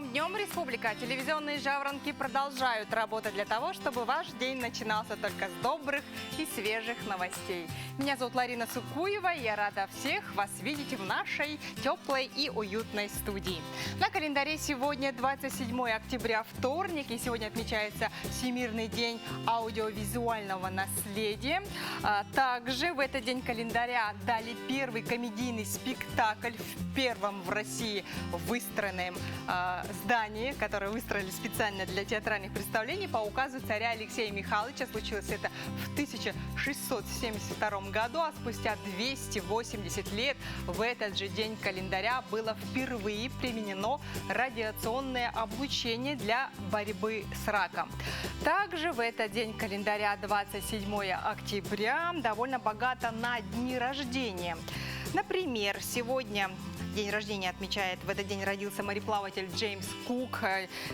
новым днем, Республика! Телевизионные жаворонки продолжают работать для того, чтобы ваш день начинался только с добрых и свежих новостей. Меня зовут Ларина Сукуева, и я рада всех вас видеть в нашей теплой и уютной студии. На календаре сегодня 27 октября, вторник, и сегодня отмечается Всемирный день аудиовизуального наследия. Также в этот день календаря дали первый комедийный спектакль в первом в России выстроенном здании, которое выстроили специально для театральных представлений по указу царя Алексея Михайловича. Случилось это в 1672 году, а спустя 280 лет в этот же день календаря было впервые применено радиационное облучение для борьбы с раком. Также в этот день календаря 27 октября довольно богато на дни рождения. Например, сегодня день рождения отмечает, в этот день родился мореплаватель Джеймс Кук,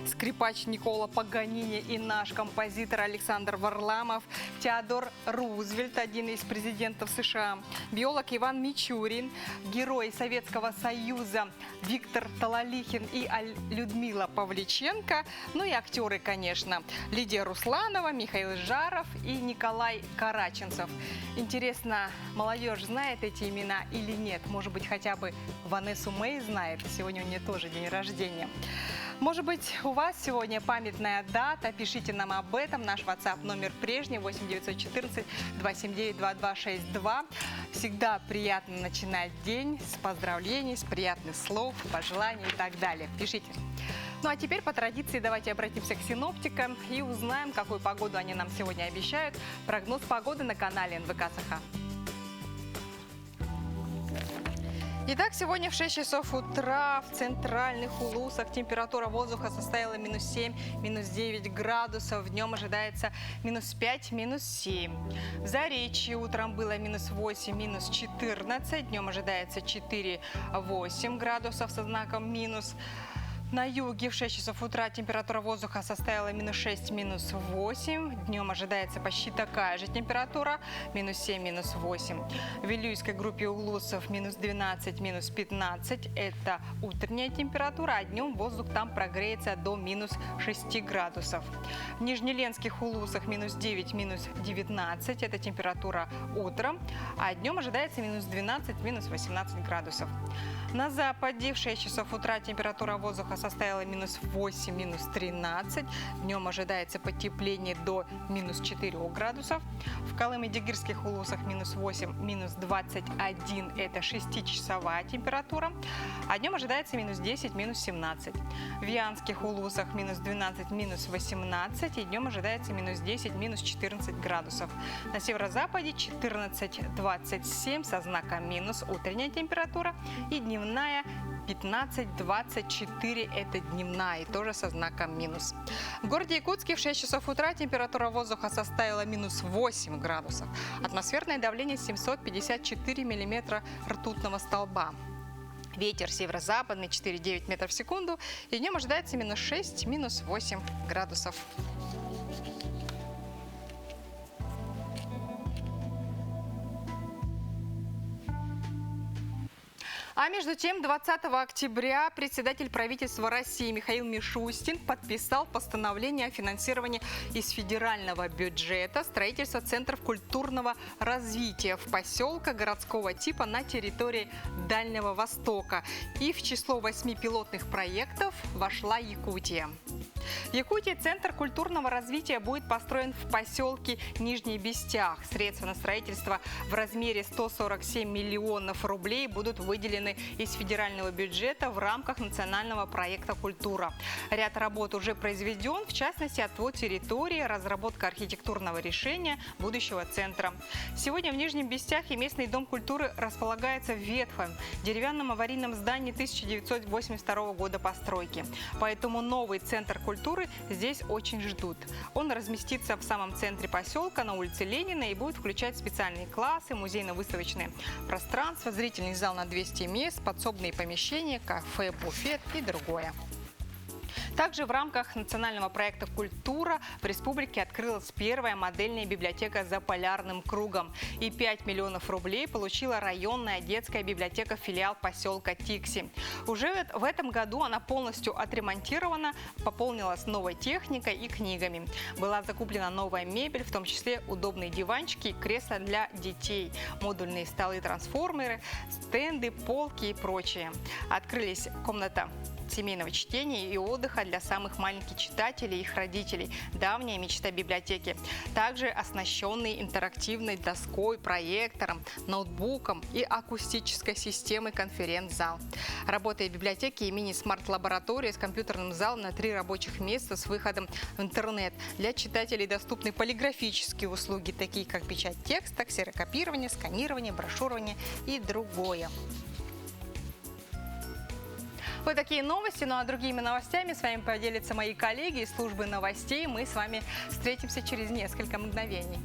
скрипач Никколо Паганини и наш композитор Александр Варламов, Теодор Рузвельт, один из президентов США, биолог Иван Мичурин, герой Советского Союза Виктор Талалихин и Людмила Павличенко, ну и актеры, конечно, Лидия Русланова, Михаил Жаров и Николай Караченцев. Интересно, молодежь знает эти имена или нет? Может быть, хотя бы Ванессу Мэй знает. Сегодня у нее тоже день рождения. Может быть, у вас сегодня памятная дата. Пишите нам об этом. Наш WhatsApp номер прежний 8 914 279 2262. Всегда приятно начинать день с поздравлений, с приятных слов, пожеланий и так далее. Пишите. Ну а теперь по традиции давайте обратимся к синоптикам и узнаем, какую погоду они нам сегодня обещают. Прогноз погоды на канале НВК Саха. Итак, сегодня в 6 часов утра в центральных Улусах температура воздуха составила минус 7, минус 9 градусов. Днем ожидается минус 5, минус 7. В Заречье утром было минус 8, минус 14. Днем ожидается 4, 8 градусов со знаком минус. На юге в 6 часов утра температура воздуха составила минус 6, минус 8. Днем ожидается почти такая же температура, минус 7, минус 8. В Вилюйской группе Улусов минус 12, минус 15. Это утренняя температура, а днем воздух там прогреется до минус 6 градусов. В Нижнеленских Улусах минус 9, минус 19. Это температура утром, а днем ожидается минус 12, минус 18 градусов. На западе в 6 часов утра температура воздуха составила минус 8, минус 13. Днем ожидается потепление до минус 4 градусов. В Колыме-Дигирских Улусах минус 8, минус 21. Это 6-часовая температура. А днем ожидается минус 10, минус 17. В Вианских Улусах минус 12, минус 18. И днем ожидается минус 10, минус 14 градусов. На северо-западе 14-27 со знаком минус утренняя температура. И дневная 15-24 это дневная, и тоже со знаком минус. В городе Якутске в 6 часов утра температура воздуха составила минус 8 градусов. Атмосферное давление 754 миллиметра ртутного столба. Ветер северо-западный 4,9 метров в секунду. И днем ожидается минус 6, минус 8 градусов. А между тем, 20 октября председатель правительства России Михаил Мишустин подписал постановление о финансировании из федерального бюджета строительства центров культурного развития в поселках городского типа на территории Дальнего Востока. И в число 8 пилотных проектов вошла Якутия. В Якутии центр культурного развития будет построен в поселке Нижний Бестях. Средства на строительство в размере 147 миллионов рублей будут выделены из федерального бюджета в рамках национального проекта «Культура». Ряд работ уже произведен, в частности, отвод территории, разработка архитектурного решения будущего центра. Сегодня в Нижнем Бестяхе местный дом культуры располагается в ветхом деревянном аварийном здании 1982 года постройки. Поэтому новый центр культуры здесь очень ждут. Он разместится в самом центре поселка на улице Ленина и будет включать специальные классы, музейно-выставочные пространства, зрительный зал на 200 мест, подсобные помещения, кафе, буфет и другое. Также в рамках национального проекта «Культура» в республике открылась первая модельная библиотека за полярным кругом. И 5 миллионов рублей получила районная детская библиотека филиал поселка Тикси. Уже в этом году она полностью отремонтирована, пополнилась новой техникой и книгами. Была закуплена новая мебель, в том числе удобные диванчики и кресла для детей, модульные столы-трансформеры, стенды, полки и прочее. Открылись комната семейного чтения и отдыха для самых маленьких читателей и их родителей. Давняя мечта библиотеки. Также оснащенный интерактивной доской, проектором, ноутбуком и акустической системой конференц-зал. Работает в библиотеке и мини-смарт-лаборатория с компьютерным залом на 3 рабочих места с выходом в интернет. Для читателей доступны полиграфические услуги, такие как печать текста, ксерокопирование, сканирование, брошюрование и другое. Вот такие новости, ну а другими новостями с вами поделятся мои коллеги из службы новостей. Мы с вами встретимся через несколько мгновений.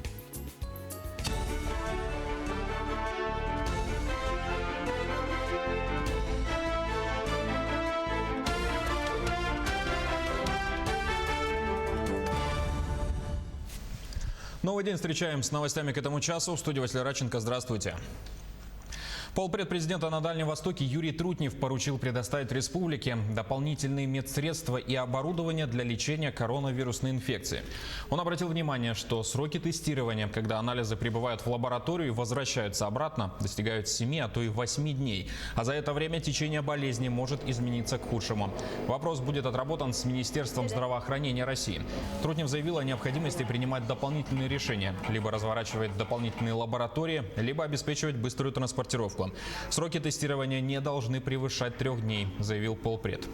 Новый день встречаем с новостями к этому часу. В студии Василий Радченко. Здравствуйте. Полпред президента на Дальнем Востоке Юрий Трутнев поручил предоставить республике дополнительные медсредства и оборудование для лечения коронавирусной инфекции. Он обратил внимание, что сроки тестирования, когда анализы прибывают в лабораторию и возвращаются обратно, достигают 7, а то и 8 дней. А за это время течение болезни может измениться к худшему. Вопрос будет отработан с Министерством здравоохранения России. Трутнев заявил о необходимости принимать дополнительные решения. Либо разворачивать дополнительные лаборатории, либо обеспечивать быструю транспортировку. Сроки тестирования не должны превышать 3 дней, заявил полпред.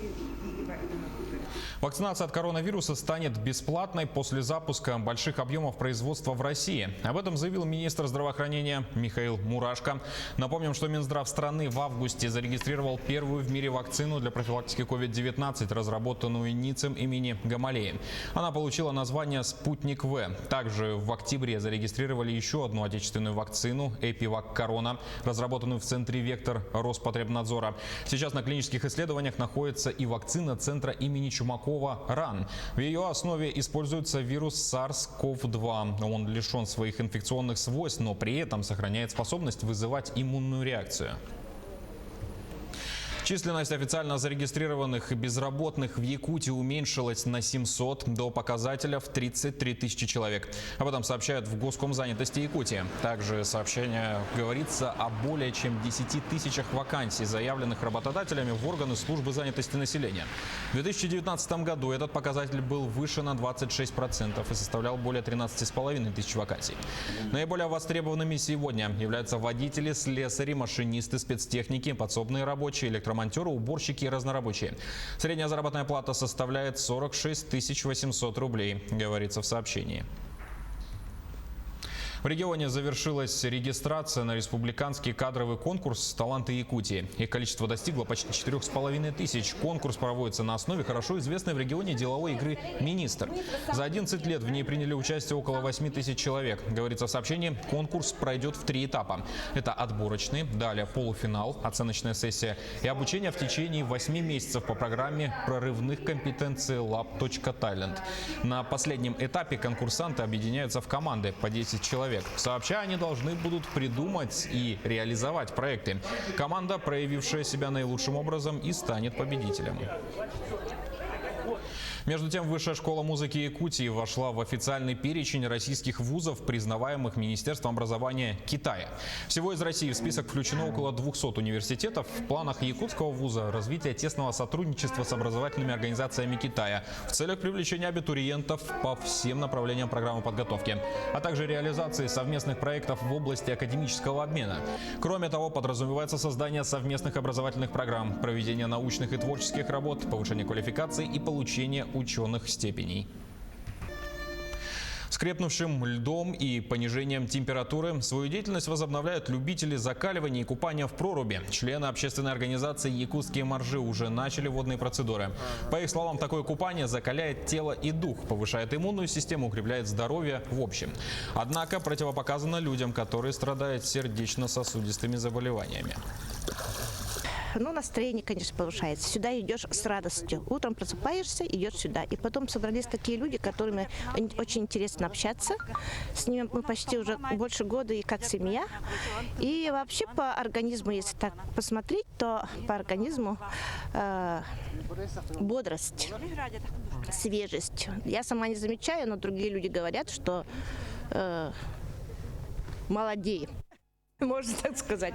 Вакцинация от коронавируса станет бесплатной после запуска больших объемов производства в России. Об этом заявил министр здравоохранения Михаил Мурашко. Напомним, что Минздрав страны в августе зарегистрировал первую в мире вакцину для профилактики COVID-19, разработанную НИЦем имени Гамалеи. Она получила название «Спутник В». Также в октябре зарегистрировали еще одну отечественную вакцину «Эпивак Корона», разработанную в центре «Вектор» Роспотребнадзора. Сейчас на клинических исследованиях находится и вакцина центра имени Чумакова РАН. В ее основе используется вирус SARS-CoV-2. Он лишен своих инфекционных свойств, но при этом сохраняет способность вызывать иммунную реакцию. Численность официально зарегистрированных безработных в Якутии уменьшилась на 700 до показателя в 33 тысячи человек. Об этом сообщают в Госкомзанятости Якутии. Также сообщение говорится о более чем 10 тысячах вакансий, заявленных работодателями в органы службы занятости населения. В 2019 году этот показатель был выше на 26% и составлял более 13,5 тысяч вакансий. Наиболее востребованными сегодня являются водители, слесари, машинисты, спецтехники, подсобные рабочие, электромонтёры, уборщики и разнорабочие. Средняя заработная плата составляет 46 800 рублей, говорится в сообщении. В регионе завершилась регистрация на республиканский кадровый конкурс «Таланты Якутии». Их количество достигло почти 4,5 тысяч. Конкурс проводится на основе хорошо известной в регионе деловой игры «Министр». За 11 лет в ней приняли участие около 8 тысяч человек. Говорится в сообщении, конкурс пройдет в 3 этапа. Это отборочный, далее полуфинал, оценочная сессия и обучение в течение 8 месяцев по программе прорывных компетенций Lab.Talent. На последнем этапе конкурсанты объединяются в команды по 10 человек. Сообща они должны будут придумать и реализовать проекты. Команда, проявившая себя наилучшим образом, и станет победителем. Между тем, Высшая школа музыки Якутии вошла в официальный перечень российских вузов, признаваемых Министерством образования Китая. Всего из России в список включено около 200 университетов. В планах якутского вуза развитие тесного сотрудничества с образовательными организациями Китая в целях привлечения абитуриентов по всем направлениям программы подготовки, а также реализации совместных проектов в области академического обмена. Кроме того, подразумевается создание совместных образовательных программ, проведение научных и творческих работ, повышение квалификации и получение ученых степеней. С крепнувшим льдом и понижением температуры свою деятельность возобновляют любители закаливания и купания в проруби. Члены общественной организации «Якутские моржи» уже начали водные процедуры. По их словам, такое купание закаляет тело и дух, повышает иммунную систему, укрепляет здоровье в общем. Однако противопоказано людям, которые страдают сердечно-сосудистыми заболеваниями. ну, настроение, конечно, повышается. Сюда идешь с радостью. Утром просыпаешься, идешь сюда. И потом собрались такие люди, которыми очень интересно общаться. С ними мы почти уже больше года и как семья. И вообще по организму, если так посмотреть, то по организму бодрость, свежесть. Я сама не замечаю, но другие люди говорят, что молодеем, можно так сказать.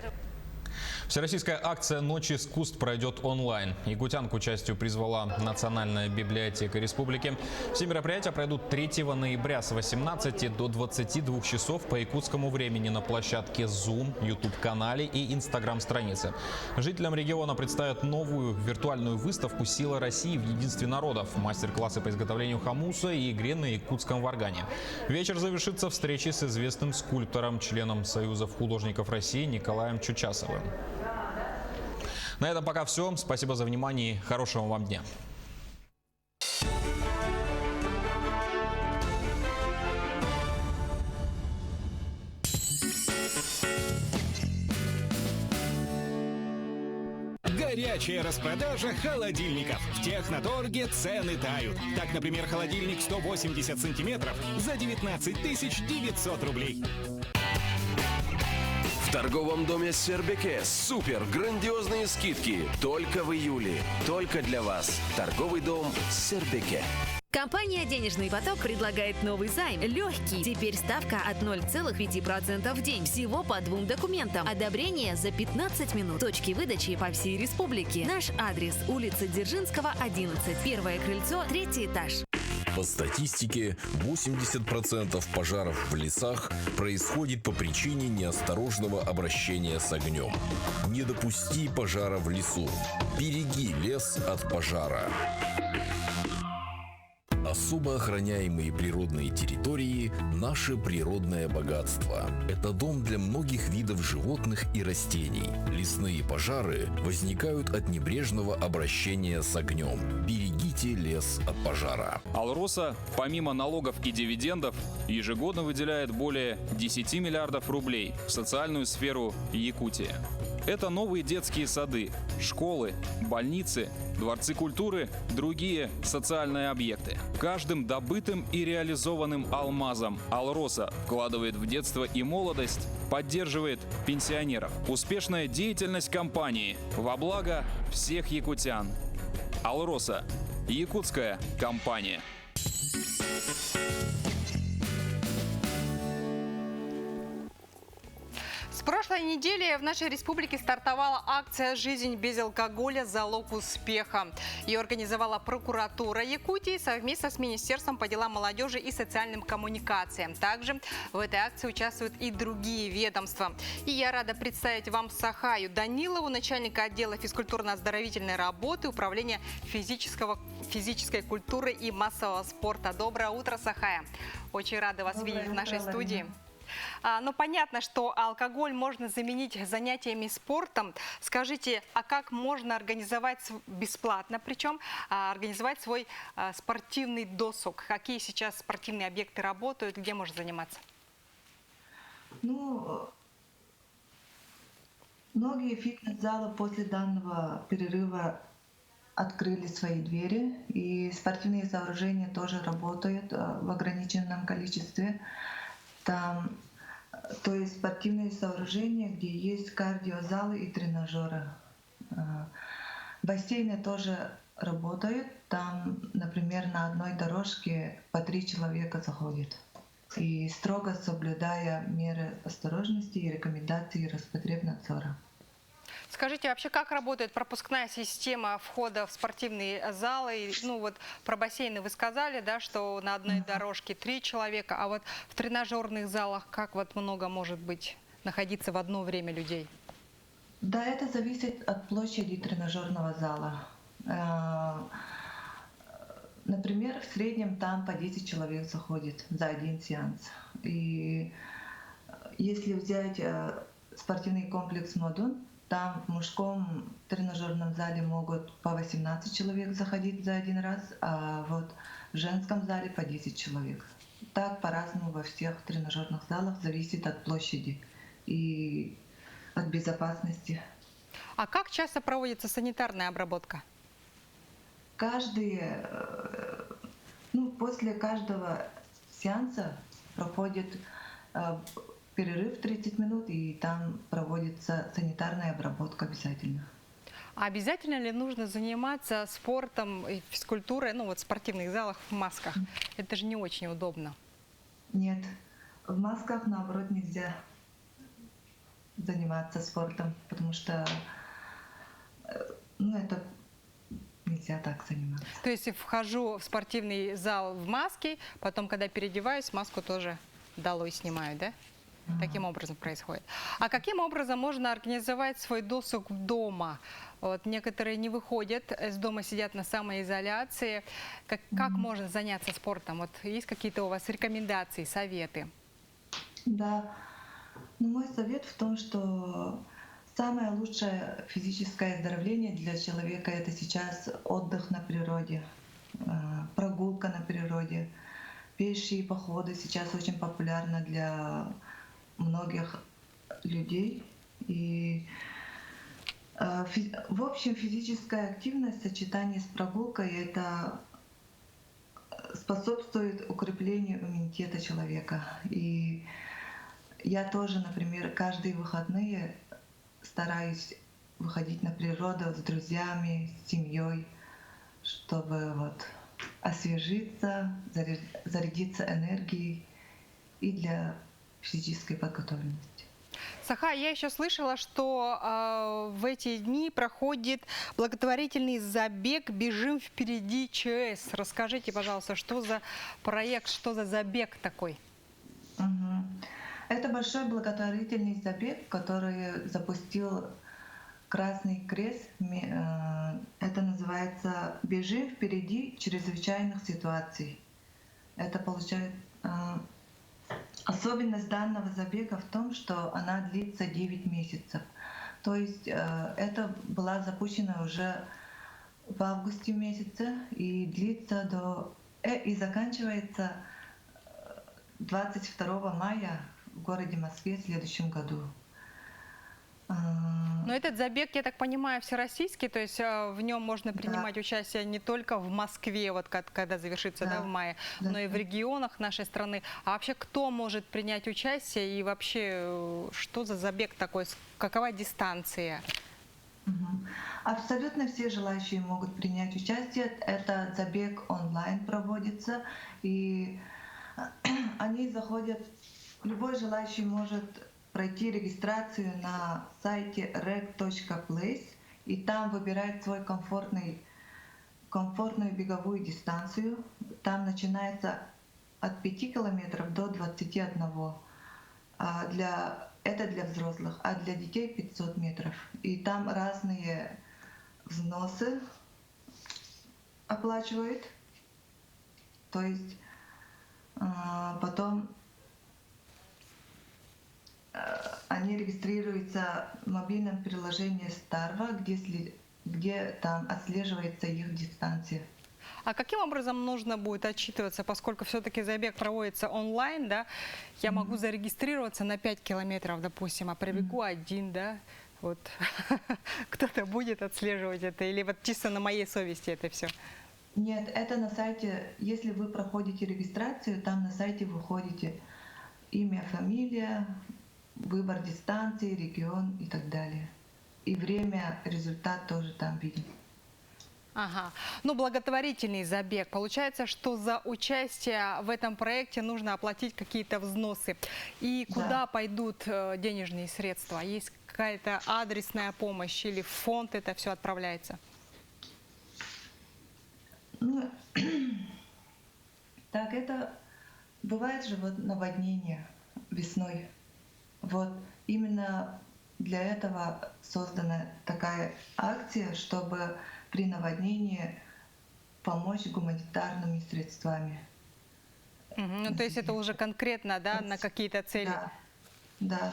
Всероссийская акция «Ночь искусств» пройдет онлайн. Якутян к участию призвала Национальная библиотека республики. Все мероприятия пройдут 3 ноября с 18 до 22 часов по якутскому времени на площадке Zoom, YouTube-канале и Instagram-странице. Жителям региона представят новую виртуальную выставку «Сила России в единстве народов», мастер-классы по изготовлению хомуса и игре на якутском варгане. Вечер завершится встречей с известным скульптором, членом Союзов художников России Николаем Чучасовым. На этом пока все. Спасибо за внимание и хорошего вам дня. Горячая распродажа холодильников. В Техноторге цены тают. Так, например, холодильник 180 сантиметров за 19 900 рублей. В торговом доме Сербике супер грандиозные скидки только в июле. Только для вас. Торговый дом Сербике. Компания «Денежный поток» предлагает новый займ. Легкий. Теперь ставка от 0,5% в день. Всего по 2 документам. Одобрение за 15 минут. Точки выдачи по всей республике. Наш адрес: улица Дзержинского, 11. Первое крыльцо, 3-й этаж. По статистике, 80% пожаров в лесах происходит по причине неосторожного обращения с огнем. Не допусти пожара в лесу. Береги лес от пожара. Особо охраняемые природные территории – наше природное богатство. Это дом для многих видов животных и растений. Лесные пожары возникают от небрежного обращения с огнем. Берегите лес от пожара. Алроса, помимо налогов и дивидендов, ежегодно выделяет более 10 миллиардов рублей в социальную сферу Якутии. Это новые детские сады, школы, больницы, дворцы культуры, другие социальные объекты. Каждым добытым и реализованным алмазом Алроса вкладывает в детство и молодость, поддерживает пенсионеров. Успешная деятельность компании во благо всех якутян. Алроса – якутская компания. С прошлой недели в нашей республике стартовала акция «Жизнь без алкоголя. Залог успеха». Ее организовала прокуратура Якутии совместно с Министерством по делам молодежи и социальным коммуникациям. Также в этой акции участвуют и другие ведомства. И я рада представить вам Сахаю Данилову, начальника отдела физкультурно-оздоровительной работы Управления физической культуры и массового спорта. Доброе утро, Сахая. Очень рада вас видеть в нашей студии. Но понятно, что алкоголь можно заменить занятиями спортом. Скажите, а как можно организовать бесплатно, причем организовать свой спортивный досуг? Какие сейчас спортивные объекты работают, где можно заниматься? Ну, многие фитнес-залы после данного перерыва открыли свои двери, и спортивные сооружения тоже работают в ограниченном количестве. Там, то есть спортивные сооружения, где есть кардиозалы и тренажеры. Бассейны тоже работают. Там, например, на одной дорожке по 3 человека заходит. И строго соблюдая меры осторожности и рекомендации Роспотребнадзора. Скажите, вообще как работает пропускная система входа в спортивные залы? Ну вот про бассейны вы сказали, да, что на одной дорожке 3 человека, а вот в тренажерных залах как вот много может быть находиться в одно время людей? Да, это зависит от площади тренажерного зала. Например, в среднем там по 10 человек заходит за один сеанс. И если взять спортивный комплекс «Модун», там в мужском тренажерном зале могут по 18 человек заходить за один раз, а вот в женском зале по 10 человек. Так по-разному во всех тренажерных залах, зависит от площади и от безопасности. А как часто проводится санитарная обработка? После каждого сеанса проходит перерыв 30 минут, и там проводится санитарная обработка обязательно. А обязательно ли нужно заниматься спортом и физкультурой, в спортивных залах в масках? Это же не очень удобно. Нет, в масках, наоборот, нельзя заниматься спортом, потому что это нельзя так заниматься. То есть вхожу в спортивный зал в маске, потом, когда переодеваюсь, маску тоже долой снимаю, да? Таким образом происходит. А каким образом можно организовать свой досуг дома? Вот некоторые не выходят из дома, сидят на самоизоляции. Как можно заняться спортом? Вот есть какие-то у вас рекомендации, советы? Да. Мой совет в том, что самое лучшее физическое оздоровление для человека — это сейчас отдых на природе, прогулка на природе. Пешие походы сейчас очень популярны для многих людей. И в общем, физическая активность в сочетании с прогулкой — это способствует укреплению иммунитета человека. И я тоже, например, каждые выходные стараюсь выходить на природу с друзьями, с семьей, чтобы освежиться, зарядиться энергией и для физической подготовленности. Саха, я еще слышала, что в эти дни проходит благотворительный забег «Бежим впереди ЧС». Расскажите, пожалуйста, что за проект, что за забег такой? Это большой благотворительный забег, который запустил Красный Крест. Это называется «Бежим впереди чрезвычайных ситуаций». Это получается... Особенность данного забега в том, что она длится 9 месяцев. То есть это была запущена уже в августе месяце и длится и заканчивается 22 мая в городе Москве в следующем году. Но этот забег, я так понимаю, всероссийский, то есть в нем можно принимать участие не только в Москве, когда завершится в мае, но и в регионах нашей страны. А вообще кто может принять участие и вообще что за забег такой, какова дистанция? Абсолютно все желающие могут принять участие. Этот забег онлайн проводится, и они заходят, любой желающий может пройти регистрацию на сайте rec.place и там выбирать свою комфортную беговую дистанцию. Там начинается от 5 километров до 21. Это для взрослых, а для детей 500 метров. И там разные взносы оплачивают. То есть потом они регистрируются в мобильном приложении Starva, где там отслеживается их дистанция. А каким образом нужно будет отчитываться, поскольку все-таки забег проводится онлайн, да? Я могу зарегистрироваться на 5 километров, допустим, а пробегу один, да? Вот кто-то будет отслеживать это, или вот чисто на моей совести это все? Нет, это на сайте, если вы проходите регистрацию, там на сайте вы входите имя, фамилия, выбор дистанции, регион и так далее. И время, результат тоже там виден. Ага. Благотворительный забег. Получается, что за участие в этом проекте нужно оплатить какие-то взносы. И куда пойдут денежные средства? Есть какая-то адресная помощь или в фонд это все отправляется? Так, это бывает же наводнение весной. Именно для этого создана такая акция, чтобы при наводнении помочь гуманитарными средствами. То есть это уже конкретно, да, на какие-то цели? Да.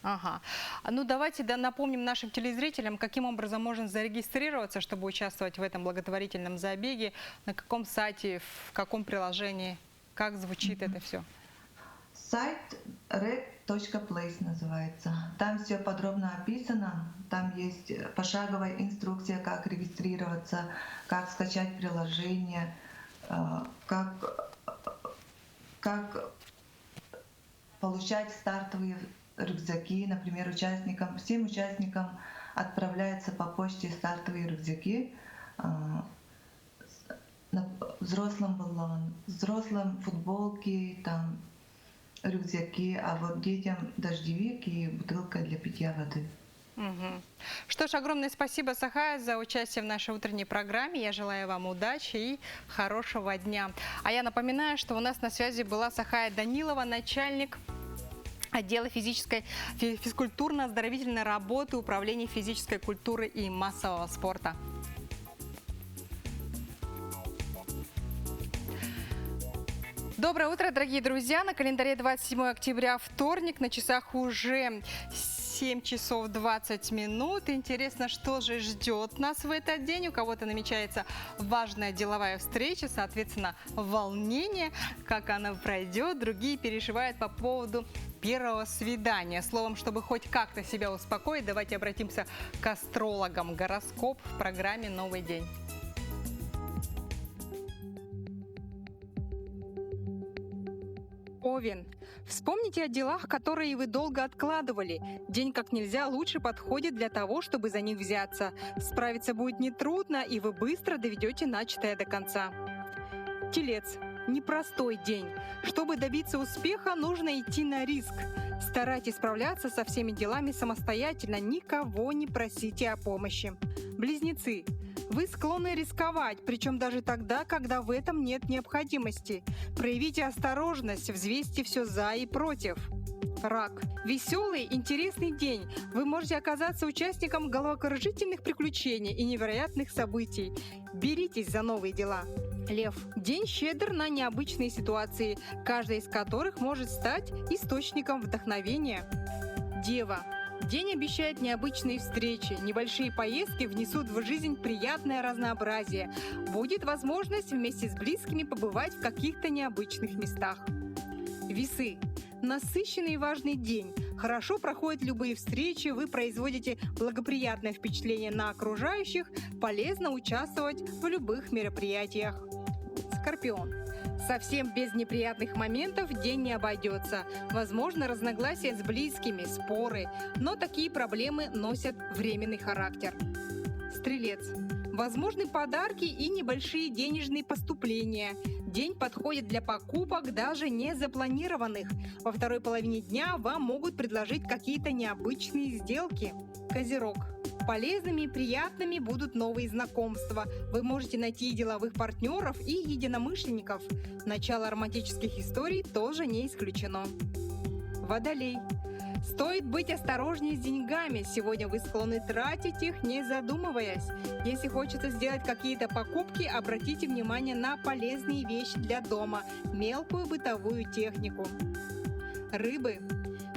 Ага. Давайте напомним нашим телезрителям, каким образом можно зарегистрироваться, чтобы участвовать в этом благотворительном забеге, на каком сайте, в каком приложении, как звучит это все? Сайт .place называется. Там все подробно описано. Там есть пошаговая инструкция, как регистрироваться, как скачать приложение, как получать стартовые рюкзаки. Например, всем участникам отправляются по почте стартовые рюкзаки. Взрослым футболки, там, рюкзаки, а вот детям дождевик и бутылка для питья воды. Угу. Что ж, огромное спасибо, Сахая, за участие в нашей утренней программе. Я желаю вам удачи и хорошего дня. А я напоминаю, что у нас на связи была Сахая Данилова, начальник отдела физкультурно-оздоровительной работы Управления физической культуры и массового спорта. Доброе утро, дорогие друзья! На календаре 27 октября, вторник, на часах уже 7 часов 20 минут. Интересно, что же ждет нас в этот день. У кого-то намечается важная деловая встреча, соответственно, волнение, как она пройдет. Другие переживают по поводу первого свидания. Словом, чтобы хоть как-то себя успокоить, давайте обратимся к астрологам. Гороскоп в программе «Новый день». Овен. Вспомните о делах, которые вы долго откладывали. День как нельзя лучше подходит для того, чтобы за них взяться. Справиться будет нетрудно, и вы быстро доведете начатое до конца. Телец. Непростой день. Чтобы добиться успеха, нужно идти на риск. Старайтесь справляться со всеми делами самостоятельно, никого не просите о помощи. Близнецы. Вы склонны рисковать, причем даже тогда, когда в этом нет необходимости. Проявите осторожность, взвесьте все за и против. Рак. Веселый, интересный день. Вы можете оказаться участником головокружительных приключений и невероятных событий. Беритесь за новые дела. Лев. День щедр на необычные ситуации, каждая из которых может стать источником вдохновения. Дева. День обещает необычные встречи, небольшие поездки внесут в жизнь приятное разнообразие. Будет возможность вместе с близкими побывать в каких-то необычных местах. Весы. Насыщенный и важный день. Хорошо проходят любые встречи, вы производите благоприятное впечатление на окружающих, полезно участвовать в любых мероприятиях. Скорпион. Совсем без неприятных моментов день не обойдется. Возможно, разногласия с близкими, споры, но такие проблемы носят временный характер. Стрелец. Возможны подарки и небольшие денежные поступления. День подходит для покупок, даже не запланированных. Во второй половине дня вам могут предложить какие-то необычные сделки. Козерог. Полезными и приятными будут новые знакомства. Вы можете найти деловых партнеров и единомышленников. Начало романтических историй тоже не исключено. Водолей. Стоит быть осторожнее с деньгами. Сегодня вы склонны тратить их, не задумываясь. Если хочется сделать какие-то покупки, обратите внимание на полезные вещи для дома, мелкую бытовую технику. Рыбы.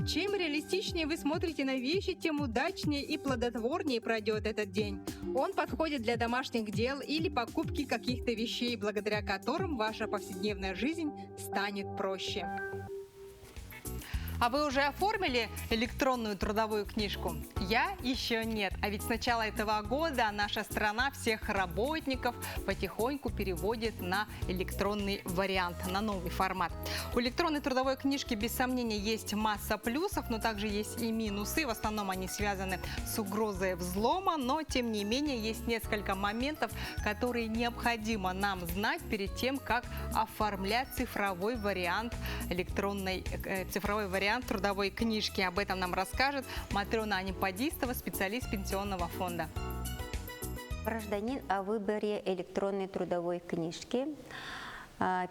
Чем реалистичнее вы смотрите на вещи, тем удачнее и плодотворнее пройдет этот день. Он подходит для домашних дел или покупки каких-то вещей, благодаря которым ваша повседневная жизнь станет проще. А вы уже оформили электронную трудовую книжку? Я еще нет. А ведь с начала этого года наша страна всех работников потихоньку переводит на электронный вариант, на новый формат. У электронной трудовой книжки без сомнения есть масса плюсов, но также есть и минусы. В основном они связаны с угрозой взлома, но тем не менее есть несколько моментов, которые необходимо нам знать перед тем, как оформлять цифровой вариант трудовой книжки. Об этом нам расскажет Матрена Анимпадистова, специалист пенсионного фонда. Гражданин о выборе электронной трудовой книжки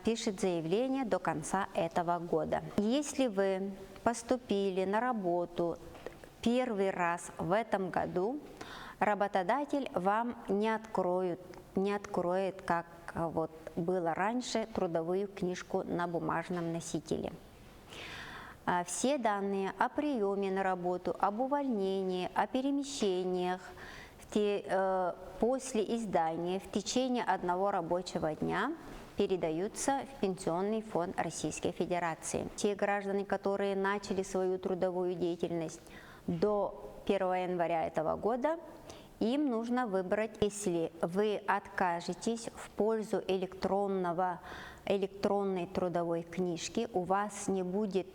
пишет заявление до конца этого года. Если вы поступили на работу первый раз в этом году, работодатель вам не откроет, как вот было раньше, трудовую книжку на бумажном носителе. Все данные о приеме на работу, об увольнении, о перемещениях после издания в течение одного рабочего дня передаются в Пенсионный фонд Российской Федерации. Те граждане, которые начали свою трудовую деятельность до 1 января этого года, им нужно выбрать, если вы откажетесь в пользу электронной трудовой книжки, у вас не будет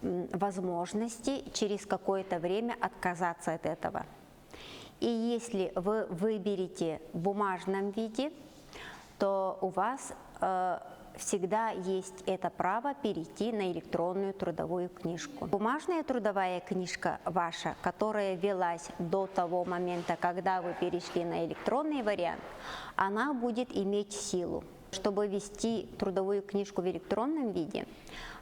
возможности через какое-то время отказаться от этого. И если вы выберете в бумажном виде, то у вас всегда есть это право перейти на электронную трудовую книжку. Бумажная трудовая книжка ваша, которая велась до того момента, когда вы перешли на электронный вариант, она будет иметь силу. Чтобы вести трудовую книжку в электронном виде,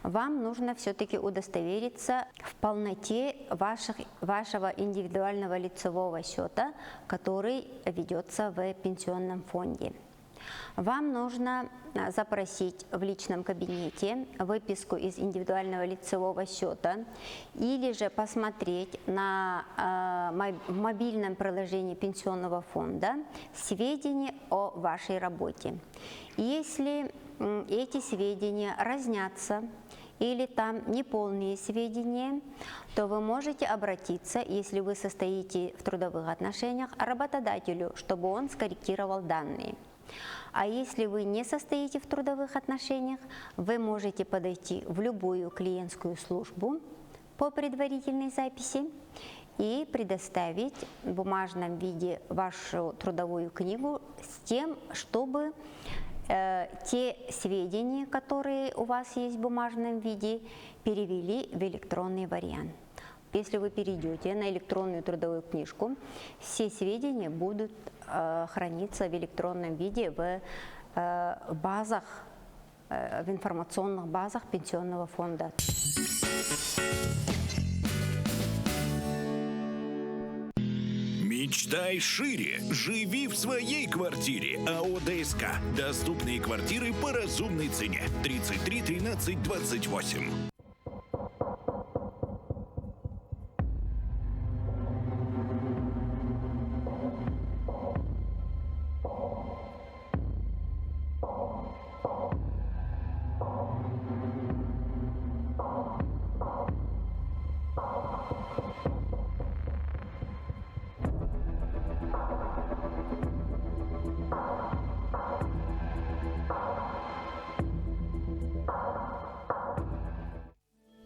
вам нужно все-таки удостовериться в полноте вашего индивидуального лицевого счета, который ведется в пенсионном фонде. Вам нужно запросить в личном кабинете выписку из индивидуального лицевого счета или же посмотреть на мобильном приложении пенсионного фонда сведения о вашей работе. Если эти сведения разнятся или там неполные сведения, то вы можете обратиться, если вы состоите в трудовых отношениях, к работодателю, чтобы он скорректировал данные. А если вы не состоите в трудовых отношениях, вы можете подойти в любую клиентскую службу по предварительной записи и предоставить в бумажном виде вашу трудовую книгу с тем, чтобы те сведения, которые у вас есть в бумажном виде, перевели в электронный вариант. Если вы перейдете на электронную трудовую книжку, все сведения будут храниться в электронном виде в базах, в информационных базах пенсионного фонда. Мечтай шире, живи в своей квартире. АО ДСК. Доступные квартиры по разумной цене. 33 13 28.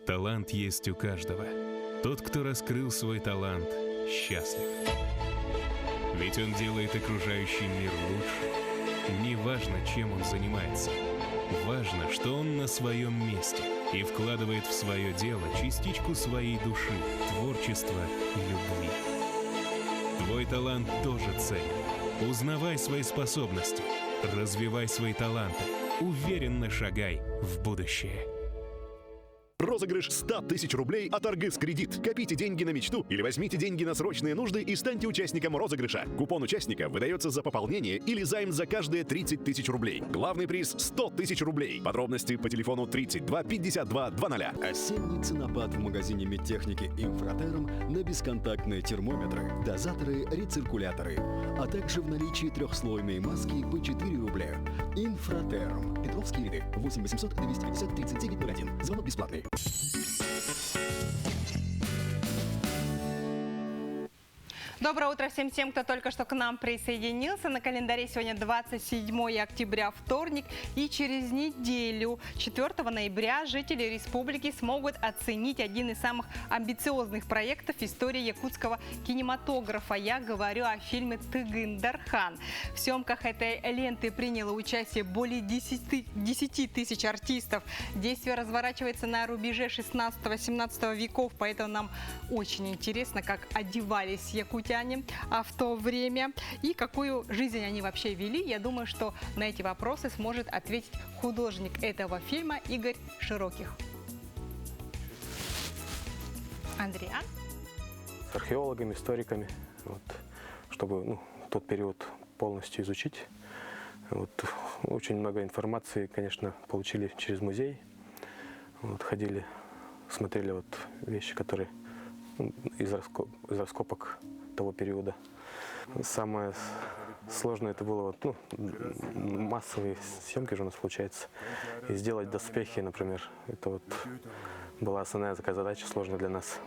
Талант есть у каждого. Тот, кто раскрыл свой талант, счастлив. Ведь он делает окружающий мир лучше. Неважно, чем он занимается. Важно, что он на своем месте и вкладывает в свое дело частичку своей души, творчества и любви. Твой талант тоже ценен. Узнавай свои способности, развивай свои таланты, уверенно шагай в будущее. Розыгрыш 100 тысяч рублей от Аргыс Кредит. Копите деньги на мечту или возьмите деньги на срочные нужды и станьте участником розыгрыша. Купон участника выдается за пополнение или займ за каждые 30 тысяч рублей. Главный приз – 100 тысяч рублей. Подробности по телефону 32 52 00. Осенний ценопад в магазине медтехники «Инфратерм» на бесконтактные термометры, дозаторы, рециркуляторы, а также в наличии трехслойные маски по 4 рубля. «Инфратерм». Петровские ряды. 8 800 250 3901. Звонок бесплатный. Доброе утро всем тем, кто только что к нам присоединился. На календаре сегодня 27 октября, вторник. И через неделю, 4 ноября, жители республики смогут оценить один из самых амбициозных проектов в истории якутского кинематографа. Я говорю о фильме «Тыгын-Дархан». В съемках этой ленты приняло участие более 10 тысяч артистов. Действие разворачивается на рубеже 16-17 веков, поэтому нам очень интересно, как одевались якутяне в то время и какую жизнь они вообще вели. Я думаю, что на эти вопросы сможет ответить художник этого фильма Игорь Широких. Андриан? С археологами, историками, чтобы тот период полностью изучить. Очень много информации, конечно, получили через музей. Ходили, смотрели вещи, которые из раскопок того периода. самое сложное это было вот, массовые съемки же у нас получается. И сделать доспехи, например, это вот была основная такая задача сложная для нас.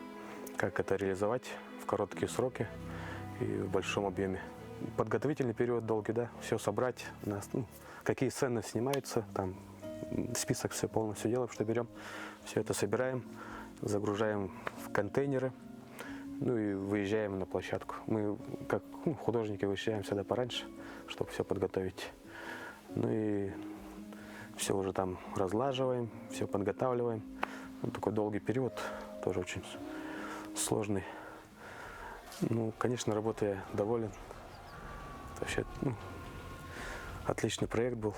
Как это реализовать в короткие сроки и в большом объеме. Подготовительный период долгий, да, все собрать, какие сцены снимаются, там список все полностью делаем, что берем, все это собираем, загружаем в контейнеры, и выезжаем на площадку. Мы, как художники, выезжаем сюда пораньше, чтобы все подготовить. И все уже там разлаживаем, все подготавливаем. Такой долгий период, тоже очень сложный. Конечно, работой я доволен. Вообще, отличный проект был.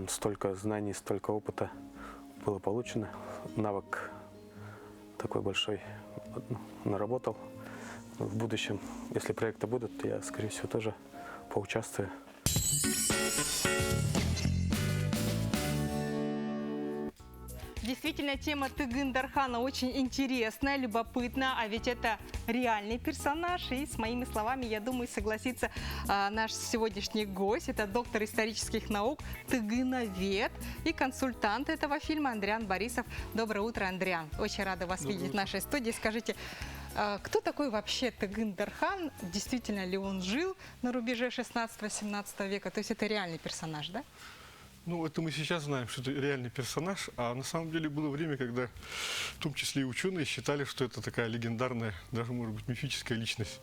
Столько знаний, столько опыта было получено. Навык такой большой наработал. В будущем, если проекты будут, я, скорее всего, тоже поучаствую. Действительно, тема Тыгын Дархана очень интересная, любопытная, а ведь это реальный персонаж. И с моими словами, я думаю, согласится наш сегодняшний гость. Это доктор исторических наук, тыгыновед и консультант этого фильма Андриан Борисов. Доброе утро, Андриан. Очень рада вас видеть в нашей студии. Скажите, кто такой вообще Тыгын Дархан? Действительно ли он жил на рубеже 16-17 века? То есть это реальный персонаж, да? Это мы сейчас знаем, что это реальный персонаж, а на самом деле было время, когда в том числе и ученые считали, что это такая легендарная, даже, может быть, мифическая личность.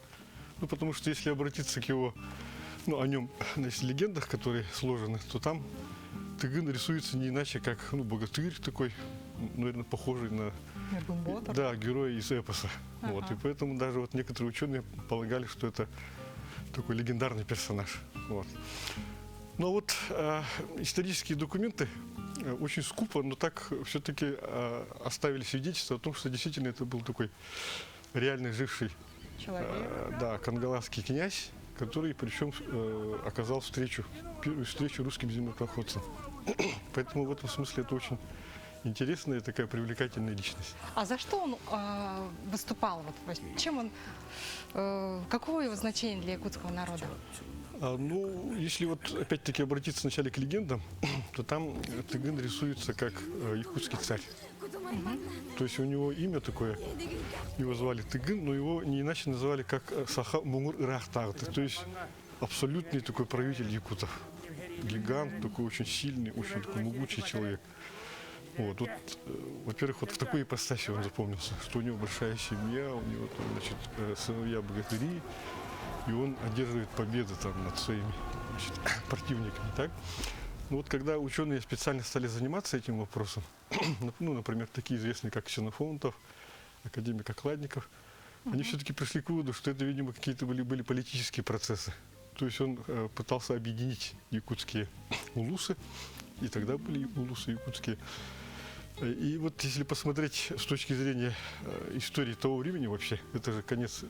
Потому что если обратиться к его, о нем, легендах, которые сложены, то там Тыгын рисуется не иначе, как, богатырь такой, наверное, похожий на героя из эпоса. И поэтому даже некоторые ученые полагали, что это такой легендарный персонаж. Но исторические документы очень скупо, но так все-таки оставили свидетельство о том, что действительно это был такой реально живший кангаласский князь, который причем оказал первую встречу русским землепроходцам. Поэтому в этом смысле это очень интересная такая привлекательная личность. А за что он выступал? Чем он, каково его значение для якутского народа? Если опять-таки обратиться вначале к легендам, то там Тыгын рисуется как якутский царь. То есть у него имя такое, его звали Тыгын, но его не иначе называли как Саха Муңур Ирахтагты, то есть абсолютный такой правитель якутов. Гигант, такой очень сильный, очень такой могучий человек. Во-первых, в такой ипостаси он запомнился, что у него большая семья, у него сыновья-богатыри, и он одерживает победы над своими противниками. Так? Когда ученые специально стали заниматься этим вопросом, например, такие известные, как Ксенофонтов, академик Окладников, они все-таки пришли к выводу, что это, видимо, какие-то были политические процессы. То есть он пытался объединить якутские улусы, и тогда были улусы якутские. И если посмотреть с точки зрения истории того времени вообще, это же конец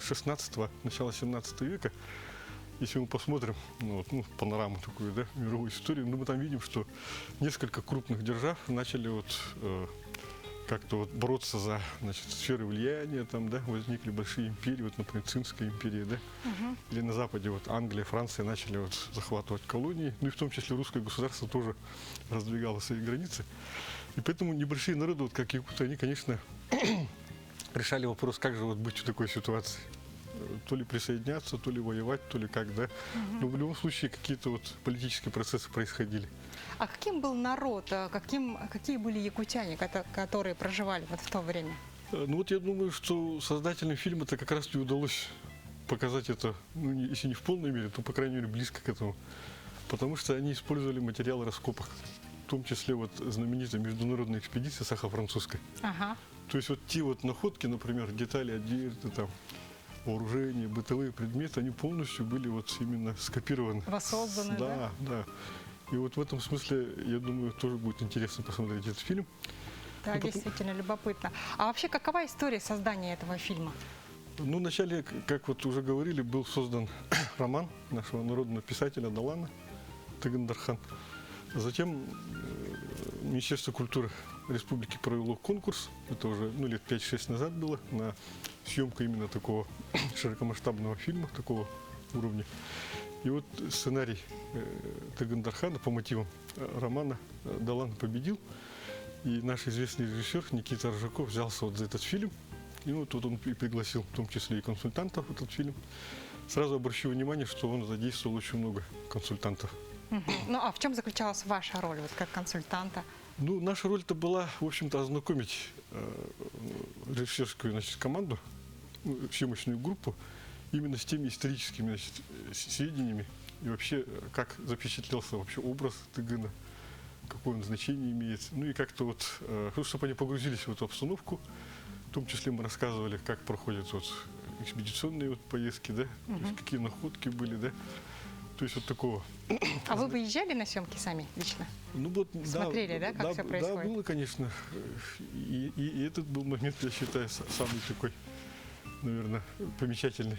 16-го, начало 17 века, если мы посмотрим панораму такую, мировую историю, мы там видим, что несколько крупных держав начали как-то бороться за сферы влияния, возникли большие империи, например, Цинская империя, или на Западе Англия, Франция начали захватывать колонии, и в том числе русское государство тоже раздвигало свои границы. И поэтому небольшие народы, как якуты, они, конечно, решали вопрос, как же быть в такой ситуации. То ли присоединяться, то ли воевать, то ли как, Но в любом случае какие-то политические процессы происходили. А каким был народ, какие были якутяне, которые проживали в то время? Я думаю, что создателям фильма-то как раз и удалось показать это, если не в полной мере, то, по крайней мере, близко к этому. Потому что они использовали материалы раскопок, в том числе знаменитая международная экспедиция сахо-французская. То есть те находки, например, детали одежды, вооружение, бытовые предметы, они полностью были именно скопированы. Воссозданы, да? И в этом смысле, я думаю, тоже будет интересно посмотреть этот фильм. Да, действительно любопытно. А вообще, какова история создания этого фильма? Вначале, как уже говорили, был создан роман нашего народного писателя Далана Тыгын Дархан. Затем Министерство культуры республики провело конкурс, это уже лет 5-6 назад было, на съемку именно такого широкомасштабного фильма, такого уровня. И вот сценарий Тыгын Дархана по мотивам романа Далан победил. И наш известный режиссер Никита Ржаков взялся вот за этот фильм. И вот он и пригласил, в том числе и консультантов, в этот фильм. Сразу обращу внимание, что он задействовал очень много консультантов. Ну а в чем заключалась ваша роль, вот как консультанта? Ну, наша роль-то была, в общем-то, ознакомить режиссерскую команду, съемочную группу, именно с теми историческими сведениями и вообще, как запечатлелся вообще образ Тыгына, какое он значение имеет. Ну и как-то вот, чтобы они погрузились в эту обстановку, в том числе мы рассказывали, как проходят вот экспедиционные вот поездки, да, то есть какие находки были, да, то есть вот такого. А вы выезжали на съемки сами лично? Ну вот, смотрели, да, как все происходит? Да, было, конечно, и этот был момент, я считаю, самый такой, наверное, помечательный.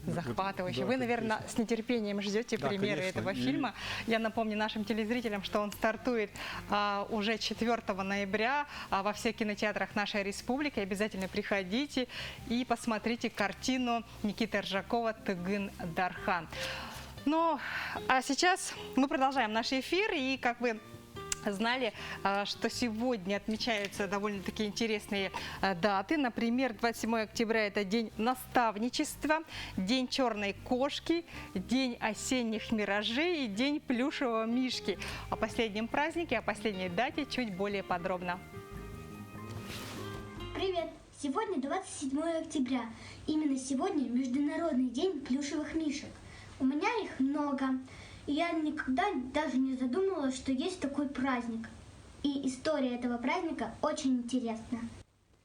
Захватывающий. Да, Вы, наверное, с нетерпением ждете премьеры этого фильма. Я напомню нашим телезрителям, что он стартует уже 4 ноября во всех кинотеатрах нашей республики. Обязательно приходите и посмотрите картину Никиты Ржакова «Тыгын Дархан». Ну, а сейчас мы продолжаем наш эфир, и как вы знали, что сегодня отмечаются довольно-таки интересные даты. Например, 27 октября – это День наставничества, День черной кошки, День осенних миражей и День плюшевого мишки. О последнем празднике, о последней дате чуть более подробно. Привет! Сегодня 27 октября. Именно сегодня Международный день плюшевых мишек. У меня их много. И я никогда даже не задумывалась, что есть такой праздник. И история этого праздника очень интересна.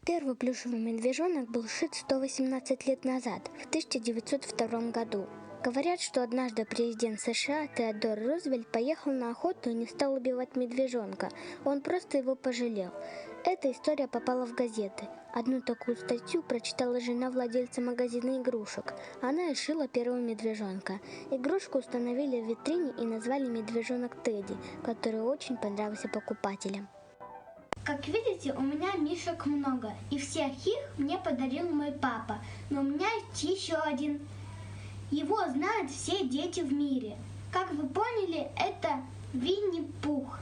Первый плюшевый медвежонок был сшит 118 лет назад, в 1902 году. Говорят, что однажды президент США Теодор Рузвельт поехал на охоту и не стал убивать медвежонка. Он просто его пожалел. Эта история попала в газеты. Одну такую статью прочитала жена владельца магазина игрушек. Она и шила первого медвежонка. Игрушку установили в витрине и назвали медвежонок Тедди, который очень понравился покупателям. Как видите, у меня мишек много, и всех их мне подарил мой папа. Но у меня есть еще один. Его знают все дети в мире. Как вы поняли, это Винни-Пух.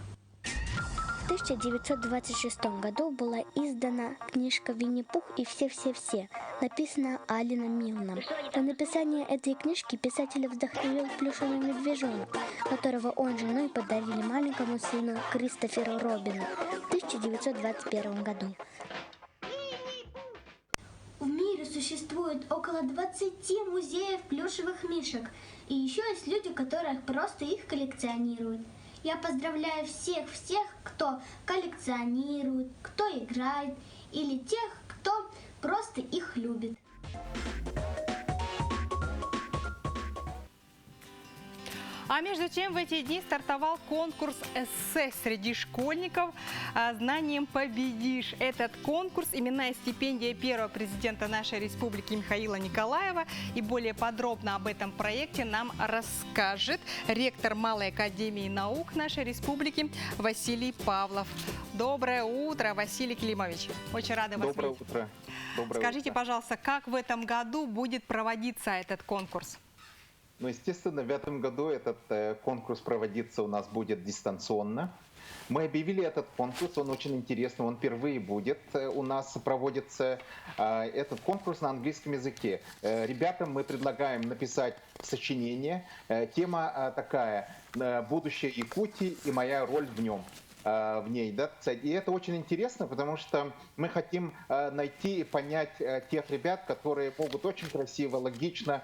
В 1926 году была издана книжка «Винни-Пух и все-все-все», написанная Алленом Милном. По написанию этой книжки писатель вдохновил плюшевый медвежонок, которого он с женой подарили маленькому сыну Кристоферу Робину в 1921 году. В мире существует около 20 музеев плюшевых мишек, и еще есть люди, которые просто их коллекционируют. Я поздравляю всех, кто коллекционирует, кто играет, или тех, кто просто их любит. А между тем в эти дни стартовал конкурс эссе среди школьников «Знанием победишь». Этот конкурс – именная стипендия первого президента нашей республики Михаила Николаева. И более подробно об этом проекте нам расскажет ректор Малой академии наук нашей республики Василий Павлов. Доброе утро, Василий Климович. Очень рада вас видеть. Доброе утро. Скажите, пожалуйста, как в этом году будет проводиться этот конкурс? Ну, естественно, в этом году этот конкурс проводиться у нас будет дистанционно. Мы объявили этот конкурс, он очень интересный, он впервые будет. У нас проводится этот конкурс на английском языке. Ребятам мы предлагаем написать сочинение. Тема такая «Будущее Якутии и моя роль в нем». В ней, да? И это очень интересно, потому что мы хотим найти и понять тех ребят, которые могут очень красиво, логично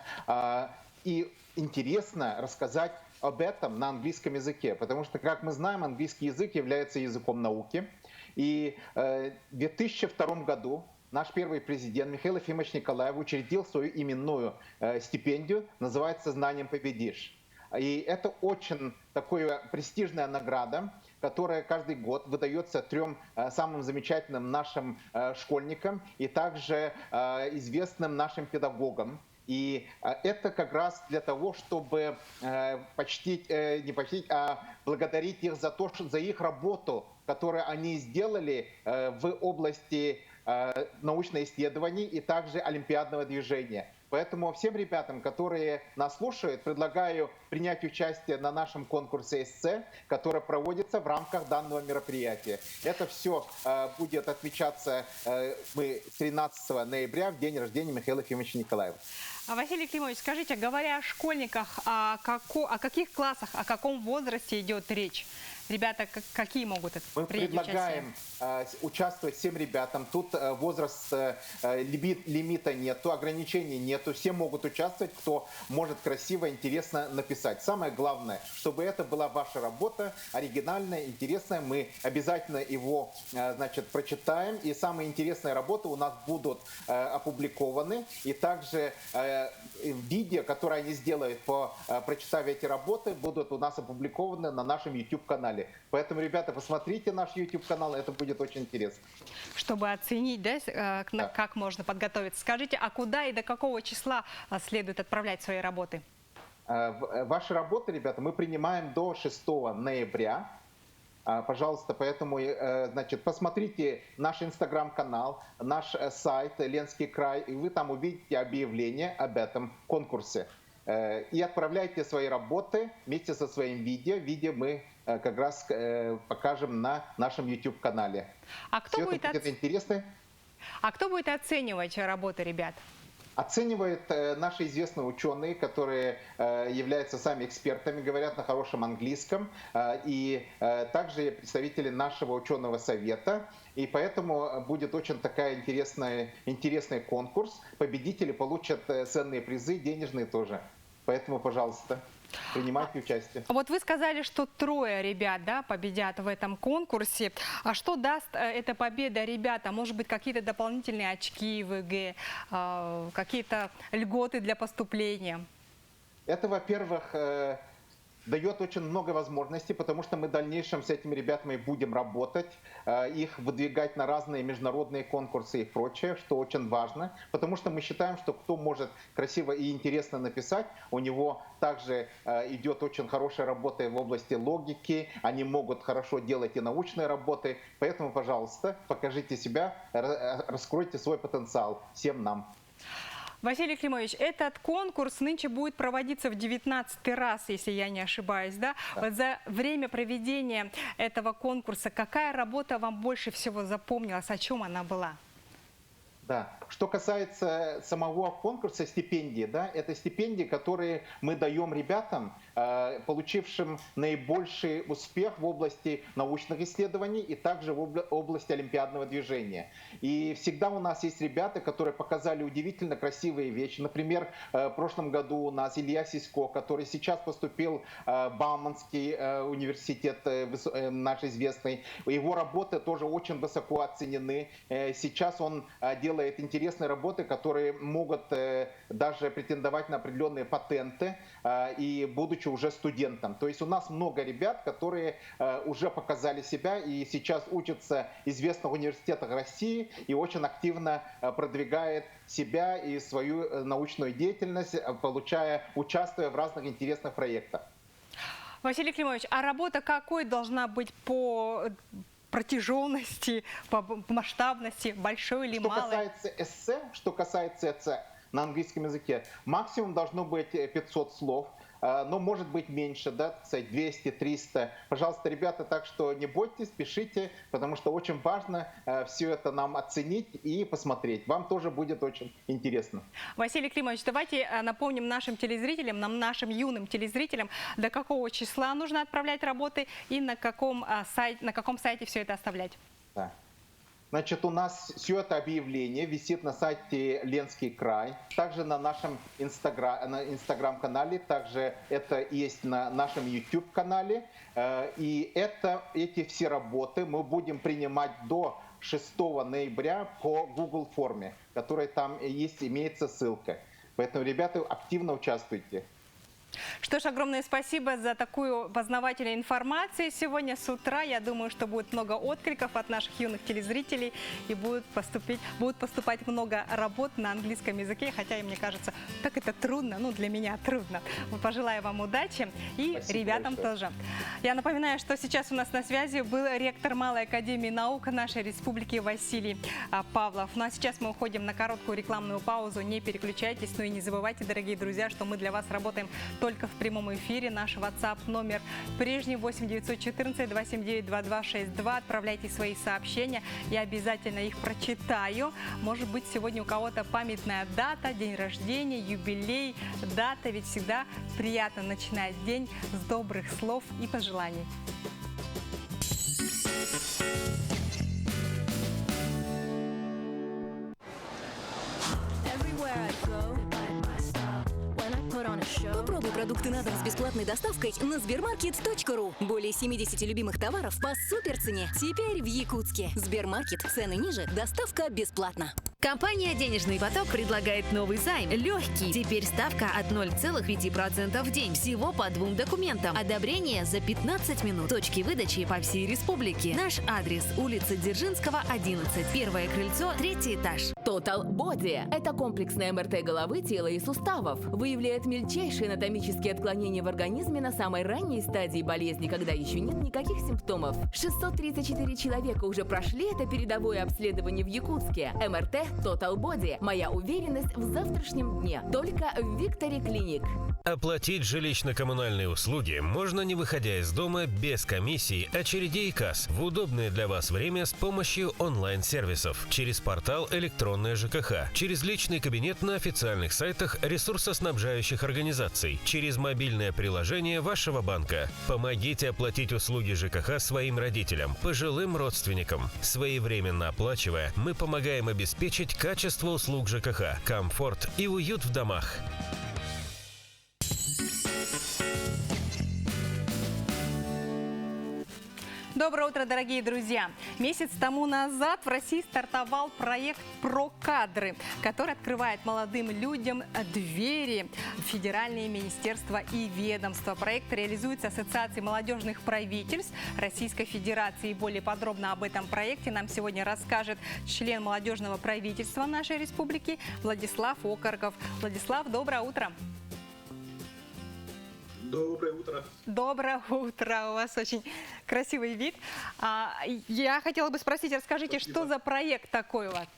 и интересно рассказать об этом на английском языке, потому что, как мы знаем, английский язык является языком науки. И в 2002 году наш первый президент Михаил Ефимович Николаев учредил свою именную стипендию, называется «Знанием победишь». И это очень такая престижная награда, которая каждый год выдается 3 самым замечательным нашим школьникам и также известным нашим педагогам. И это как раз для того, чтобы благодарить их за их работу, которую они сделали в области научных исследований и также олимпиадного движения. Поэтому всем ребятам, которые нас слушают, предлагаю принять участие на нашем конкурсе эссе, который проводится в рамках данного мероприятия. Это все будет отмечаться 13 ноября, в день рождения Михаила Ефимовича Николаева. Василий Климович, скажите, говоря о школьниках, о каких классах, о каком возрасте идет речь? Ребята какие могут Мы принять предлагаем участвовать всем ребятам. Тут возраст лимита нету, ограничений нету. Все могут участвовать, кто может красиво, интересно написать. Самое главное, чтобы это была ваша работа, оригинальная, интересная. Мы обязательно его, прочитаем. И самые интересные работы у нас будут опубликованы. И также видео, которые они сделают, прочитав эти работы, будут у нас опубликованы на нашем YouTube-канале. Поэтому, ребята, посмотрите наш YouTube-канал, это будет очень интересно. Чтобы оценить, да, как можно подготовиться. Скажите, а куда и до какого числа следует отправлять свои работы? Ваши работы, ребята, мы принимаем до 6 ноября. Пожалуйста, поэтому, посмотрите наш инстаграм-канал, наш сайт «Ленский край», и вы там увидите объявление об этом конкурсе. И отправляйте свои работы вместе со своим видео. Видео мы как раз покажем на нашем YouTube-канале. А кто будет интересно? А кто будет оценивать работы ребят? Оценивают наши известные ученые, которые являются сами экспертами, говорят на хорошем английском, и также представители нашего ученого совета. И поэтому будет очень такая интересный конкурс. Победители получат ценные призы, денежные тоже. Поэтому, пожалуйста, принимайте участие. Вот вы сказали, что 3 ребят, да, победят в этом конкурсе. А что даст эта победа ребятам? Может быть, какие-то дополнительные очки в ЕГЭ, какие-то льготы для поступления? Это, во-первых, дает очень много возможностей, потому что мы в дальнейшем с этими ребятами будем работать, их выдвигать на разные международные конкурсы и прочее, что очень важно, потому что мы считаем, что кто может красиво и интересно написать, у него также идет очень хорошая работа в области логики, они могут хорошо делать и научные работы, поэтому, пожалуйста, покажите себя, раскройте свой потенциал всем нам. Василий Климович, этот конкурс нынче будет проводиться в 19-й раз, если я не ошибаюсь, да? Вот за время проведения этого конкурса какая работа вам больше всего запомнилась, о чем она была? Да. Что касается самого конкурса стипендий, да, это стипендии, которые мы даем ребятам, получившим наибольший успех в области научных исследований и также в области олимпиадного движения. И всегда у нас есть ребята, которые показали удивительно красивые вещи. Например, в прошлом году у нас Илья Сисько, который сейчас поступил в Бауманский университет, наш известный. Его работы тоже очень высоко оценены. Сейчас он делает интересные работы, которые могут даже претендовать на определенные патенты, и будучи уже студентом. То есть у нас много ребят, которые уже показали себя и сейчас учатся в известных университетах России и очень активно продвигают себя и свою научную деятельность, участвуя в разных интересных проектах. Василий Климович, а работа какой должна быть по протяженности, по масштабности, большой или малой? Что касается эссе на английском языке, максимум должно быть 500 слов, но может быть меньше, да, 200, 300. Пожалуйста, ребята, так что не бойтесь, пишите, потому что очень важно все это нам оценить и посмотреть. Вам тоже будет очень интересно. Василий Климович, давайте напомним нашим телезрителям, нашим юным телезрителям, до какого числа нужно отправлять работы и на каком сайте все это оставлять. Да. Значит, у нас все это объявление висит на сайте Ленский край, также на нашем инстаграм-канале, также это есть на нашем YouTube-канале. И эти все работы мы будем принимать до 6 ноября по Google форме, которая там есть, имеется ссылка. Поэтому, ребята, активно участвуйте. Что ж, огромное спасибо за такую познавательную информацию сегодня с утра. Я думаю, что будет много откликов от наших юных телезрителей и будет поступать много работ на английском языке, хотя и мне кажется, так это трудно, ну для меня трудно. Пожелаю вам удачи и спасибо ребятам большое. тоже. Я напоминаю, что сейчас у нас на связи был ректор Малой академии наук нашей республики Василий Павлов. Ну а сейчас мы уходим на короткую рекламную паузу. Не переключайтесь, ну и не забывайте, дорогие друзья, что мы для вас работаем только в прямом эфире. Наш WhatsApp номер прежний 8 914 279 2262. Отправляйте свои сообщения, я обязательно их прочитаю. Может быть, сегодня у кого-то памятная дата, день рождения, юбилей, дата. Ведь всегда приятно начинать день с добрых слов и пожеланий. Попробуй продукты на дом с бесплатной доставкой на sbermarket.ru. Более 70 любимых товаров по суперцене. Теперь в Якутске. Сбермаркет. Цены ниже. Доставка бесплатна. Компания «Денежный поток» предлагает новый займ. Легкий. Теперь ставка от 0,5% в день. Всего по 2 документам. Одобрение за 15 минут. Точки выдачи по всей республике. Наш адрес – улица Дзержинского, 11. Первое крыльцо, 3-й этаж. Total Body – это комплексная МРТ головы, тела и суставов. Выявляет мельчайшие анатомические отклонения в организме на самой ранней стадии болезни, когда еще нет никаких симптомов. 634 человека уже прошли это передовое обследование в Якутске. МРТ Total Body. Моя уверенность в завтрашнем дне. Только в Victory Clinic. Оплатить жилищно-коммунальные услуги можно, не выходя из дома, без комиссий, очередей и касс, в удобное для вас время с помощью онлайн-сервисов, через портал «Электронная ЖКХ», через личный кабинет на официальных сайтах ресурсоснабжающих организаций, через мобильное приложение вашего банка. Помогите оплатить услуги ЖКХ своим родителям, пожилым родственникам. Своевременно оплачивая, мы помогаем обеспечить качество услуг ЖКХ, комфорт и уют в домах. Доброе утро, дорогие друзья! Месяц тому назад в России стартовал проект «Про-кадры», который открывает молодым людям двери в федеральные министерства и ведомства. Проект реализуется Ассоциацией молодежных правительств Российской Федерации. И более подробно об этом проекте нам сегодня расскажет член молодежного правительства нашей республики Владислав Окоргов. Владислав, доброе утро! Доброе утро. Доброе утро. У вас очень красивый вид. Я хотела бы спросить, расскажите, что за проект такой у вас?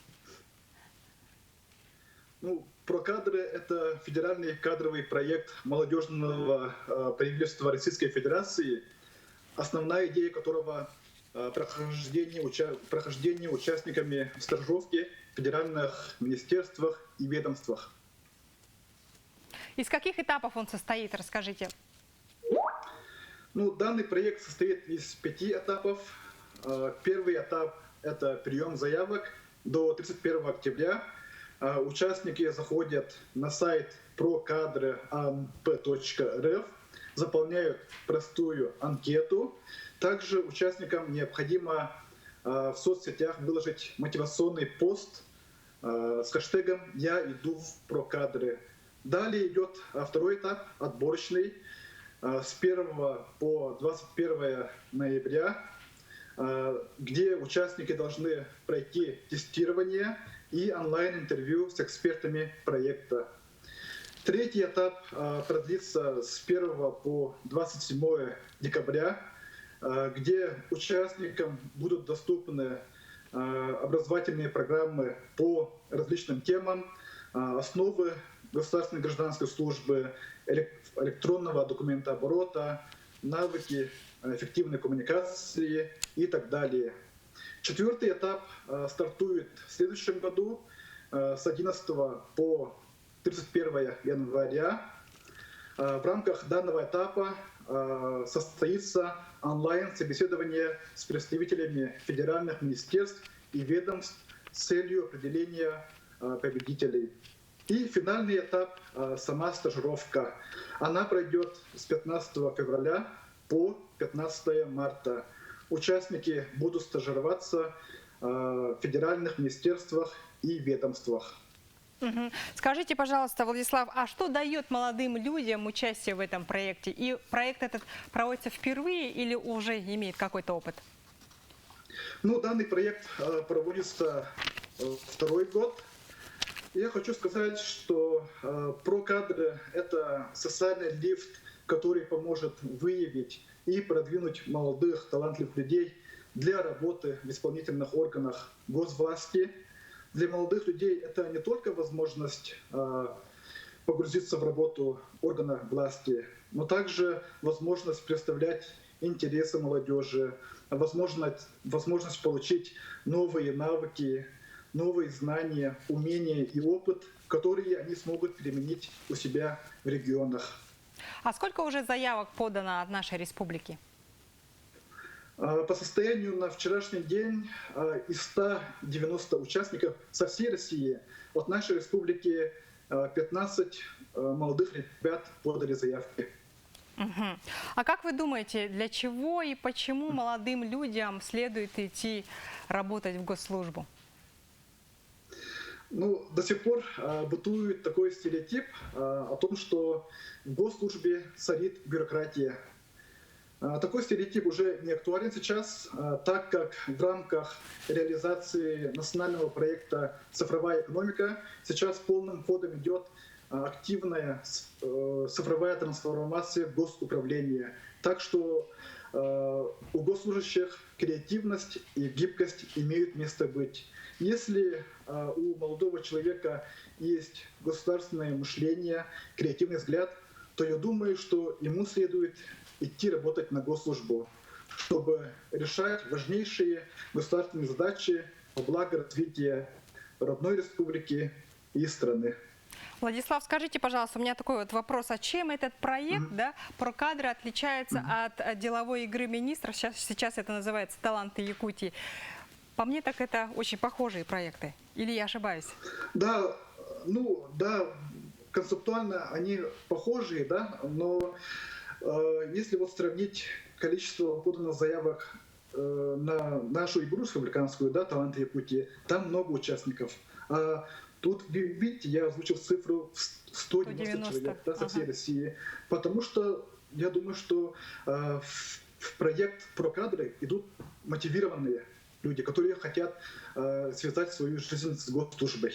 Ну, «Про-кадры» — это федеральный кадровый проект молодежного правительства Российской Федерации, основная идея которого прохождение участниками стажировки в федеральных министерствах и ведомствах. Из каких этапов он состоит, расскажите? Ну, данный проект состоит из 5 этапов. Первый этап – это прием заявок. До 31 октября участники заходят на сайт procadre.amp.rf, заполняют простую анкету. Также участникам необходимо в соцсетях выложить мотивационный пост с хэштегом «Я иду в Про-кадры». Далее идет второй этап, отборочный, с 1 по 21 ноября, где участники должны пройти тестирование и онлайн-интервью с экспертами проекта. Третий этап продлится с 1 по 27 декабря, где участникам будут доступны образовательные программы по различным темам, основы государственной гражданской службы, электронного документооборота, навыки эффективной коммуникации и так далее. Четвертый этап стартует в следующем году с 11 по 31 января. В рамках данного этапа состоится онлайн-собеседование с представителями федеральных министерств и ведомств с целью определения победителей. И финальный этап – сама стажировка. Она пройдет с 15 февраля по 15 марта. Участники будут стажироваться в федеральных министерствах и ведомствах. Скажите, пожалуйста, Владислав, а что дает молодым людям участие в этом проекте? И проект этот проводится впервые или уже имеет какой-то опыт? Ну, данный проект проводится второй год. Я хочу сказать, что ProCadre – это социальный лифт, который поможет выявить и продвинуть молодых, талантливых людей для работы в исполнительных органах госвласти. Для молодых людей это не только возможность погрузиться в работу органов власти, но также возможность представлять интересы молодежи, возможность получить новые навыки, новые знания, умения и опыт, которые они смогут применить у себя в регионах. А сколько уже заявок подано от нашей республики? По состоянию на вчерашний день из 190 участников со всей России от нашей республики 15 молодых ребят подали заявки. А как вы думаете, для чего и почему молодым людям следует идти работать в госслужбу? Ну, до сих пор бытует такой стереотип о том, что в госслужбе царит бюрократия. Такой стереотип уже не актуален сейчас, так как в рамках реализации национального проекта «Цифровая экономика» сейчас полным ходом идет активная цифровая трансформация госуправления. Так что у госслужащих креативность и гибкость имеют место быть. Если у молодого человека есть государственное мышление, креативный взгляд, то я думаю, что ему следует идти работать на госслужбу, чтобы решать важнейшие государственные задачи во благо развития родной республики и страны. Владислав, скажите, пожалуйста, у меня такой вот вопрос. А чем этот проект, ProCadre, отличается от деловой игры министров? Сейчас это называется «Таланты Якутии». По мне, так это очень похожие проекты. Или я ошибаюсь? Да, концептуально они похожие, но если вот сравнить количество поданных заявок на нашу игру республиканскую, «Таланты Якутии», там много участников. А тут, видите, я озвучил цифру 190 человек со всей России, потому что я думаю, что в проект ProCadre идут мотивированные люди, которые хотят связать свою жизнь с госслужбой.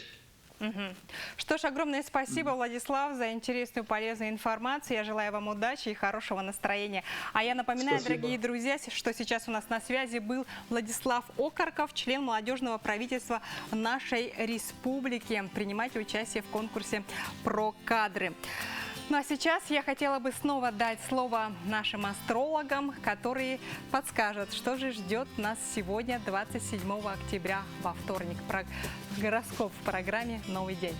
Что ж, огромное спасибо, Владислав, за интересную, полезную информацию. Я желаю вам удачи и хорошего настроения. А я напоминаю, дорогие друзья, что сейчас у нас на связи был Владислав Окарков, член молодежного правительства нашей республики. Принимайте участие в конкурсе ProCadre. Ну а сейчас я хотела бы снова дать слово нашим астрологам, которые подскажут, что же ждет нас сегодня, 27 октября, во вторник. Гороскоп в программе «Новый день».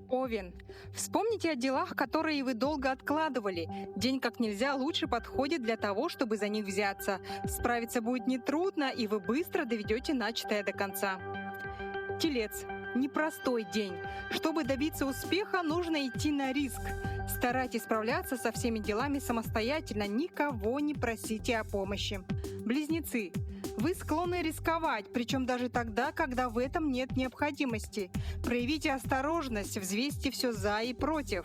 Овен. Вспомните о делах, которые вы долго откладывали. День как нельзя лучше подходит для того, чтобы за них взяться. Справиться будет нетрудно, и вы быстро доведете начатое до конца. Телец. Непростой день. Чтобы добиться успеха, нужно идти на риск. Старайтесь справляться со всеми делами самостоятельно, никого не просите о помощи. Близнецы. Вы склонны рисковать, причем даже тогда, когда в этом нет необходимости. Проявите осторожность, взвесьте все за и против.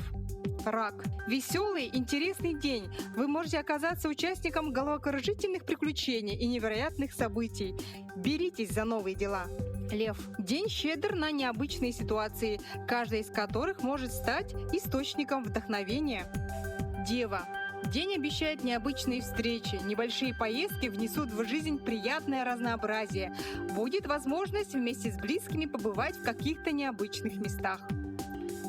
Рак. Веселый, интересный день. Вы можете оказаться участником головокружительных приключений и невероятных событий. Беритесь за новые дела. Лев. День щедр на необычные ситуации, каждая из которых может стать источником вдохновения. Дева. День обещает необычные встречи, небольшие поездки внесут в жизнь приятное разнообразие. Будет возможность вместе с близкими побывать в каких-то необычных местах.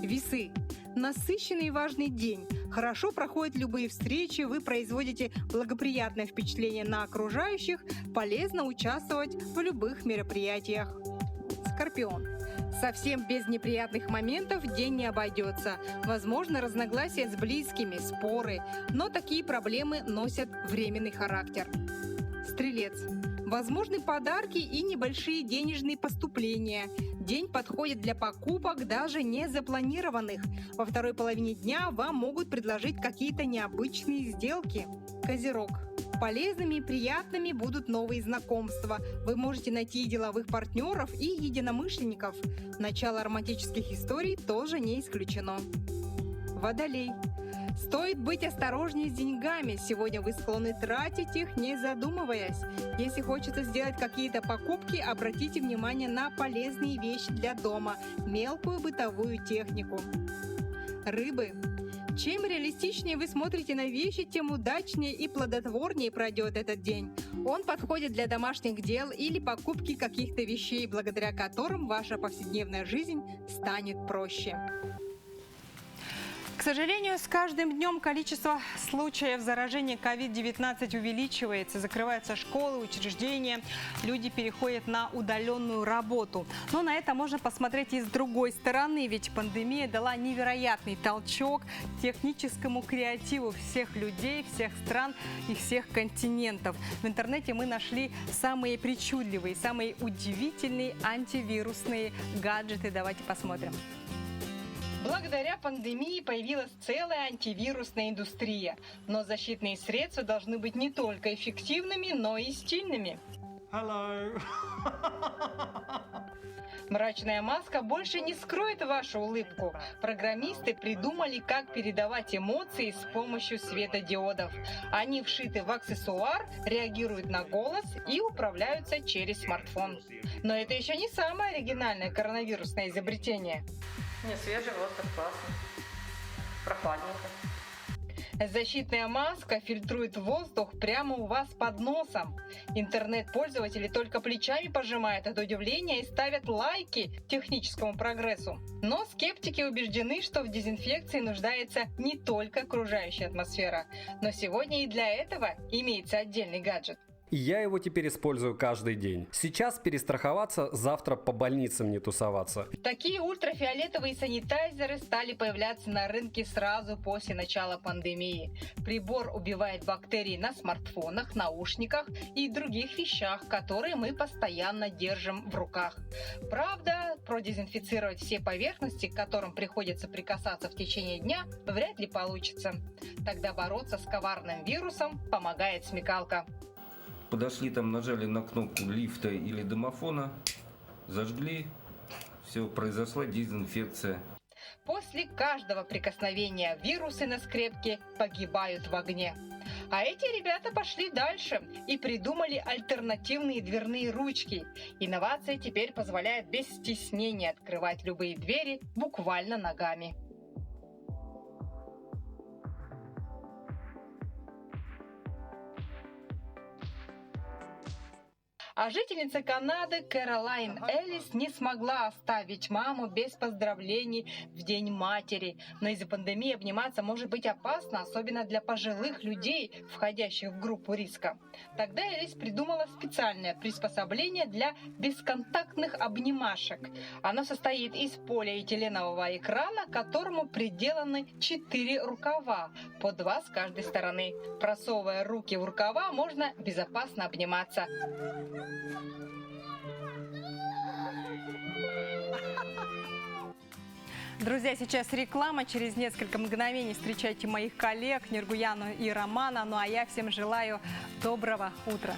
Весы. Насыщенный и важный день. Хорошо проходят любые встречи, вы производите благоприятное впечатление на окружающих, полезно участвовать в любых мероприятиях. Скорпион. Совсем без неприятных моментов день не обойдется. Возможно, разногласия с близкими, споры, но такие проблемы носят временный характер. Стрелец. Возможны подарки и небольшие денежные поступления. День подходит для покупок, даже не запланированных. Во второй половине дня вам могут предложить какие-то необычные сделки. Козерог. Полезными и приятными будут новые знакомства. Вы можете найти деловых партнеров и единомышленников. Начало романтических историй тоже не исключено. Водолей. Стоит быть осторожнее с деньгами. Сегодня вы склонны тратить их, не задумываясь. Если хочется сделать какие-то покупки, обратите внимание на полезные вещи для дома, мелкую бытовую технику. Рыбы. Чем реалистичнее вы смотрите на вещи, тем удачнее и плодотворнее пройдет этот день. Он подходит для домашних дел или покупки каких-то вещей, благодаря которым ваша повседневная жизнь станет проще. К сожалению, с каждым днем количество случаев заражения COVID-19 увеличивается. Закрываются школы, учреждения, люди переходят на удаленную работу. Но на это можно посмотреть и с другой стороны, ведь пандемия дала невероятный толчок техническому креативу всех людей, всех стран и всех континентов. В интернете мы нашли самые причудливые, самые удивительные антивирусные гаджеты. Давайте посмотрим. Благодаря пандемии появилась целая антивирусная индустрия. Но защитные средства должны быть не только эффективными, но и стильными. Hello. Мрачная маска больше не скроет вашу улыбку. Программисты придумали, как передавать эмоции с помощью светодиодов. Они вшиты в аксессуар, реагируют на голос и управляются через смартфон. Но это еще не самое оригинальное коронавирусное изобретение. Не, свежий воздух, классно. Прохладненько. Защитная маска фильтрует воздух прямо у вас под носом. Интернет-пользователи только плечами пожимают от удивления и ставят лайки техническому прогрессу. Но скептики убеждены, что в дезинфекции нуждается не только окружающая атмосфера. Но сегодня и для этого имеется отдельный гаджет. И я его теперь использую каждый день. Сейчас перестраховаться, завтра по больницам не тусоваться. Такие ультрафиолетовые санитайзеры стали появляться на рынке сразу после начала пандемии. Прибор убивает бактерии на смартфонах, наушниках и других вещах, которые мы постоянно держим в руках. Правда, продезинфицировать все поверхности, к которым приходится прикасаться в течение дня, вряд ли получится. Тогда бороться с коварным вирусом помогает смекалка. Подошли там, нажали на кнопку лифта или домофона, зажгли, все, произошла дезинфекция. После каждого прикосновения вирусы на скрепке погибают в огне. А эти ребята пошли дальше и придумали альтернативные дверные ручки. Инновация теперь позволяет без стеснения открывать любые двери буквально ногами. А жительница Канады Кэролайн Эллис не смогла оставить маму без поздравлений в День матери. Но из-за пандемии обниматься может быть опасно, особенно для пожилых людей, входящих в группу риска. Тогда Эллис придумала специальное приспособление для бесконтактных обнимашек. Оно состоит из полиэтиленового экрана, к которому приделаны 4 рукава, по 2 с каждой стороны. Просовывая руки в рукава, можно безопасно обниматься. Друзья, сейчас реклама. Через несколько мгновений встречайте моих коллег Нергуяну и Романа. Ну а я всем желаю доброго утра.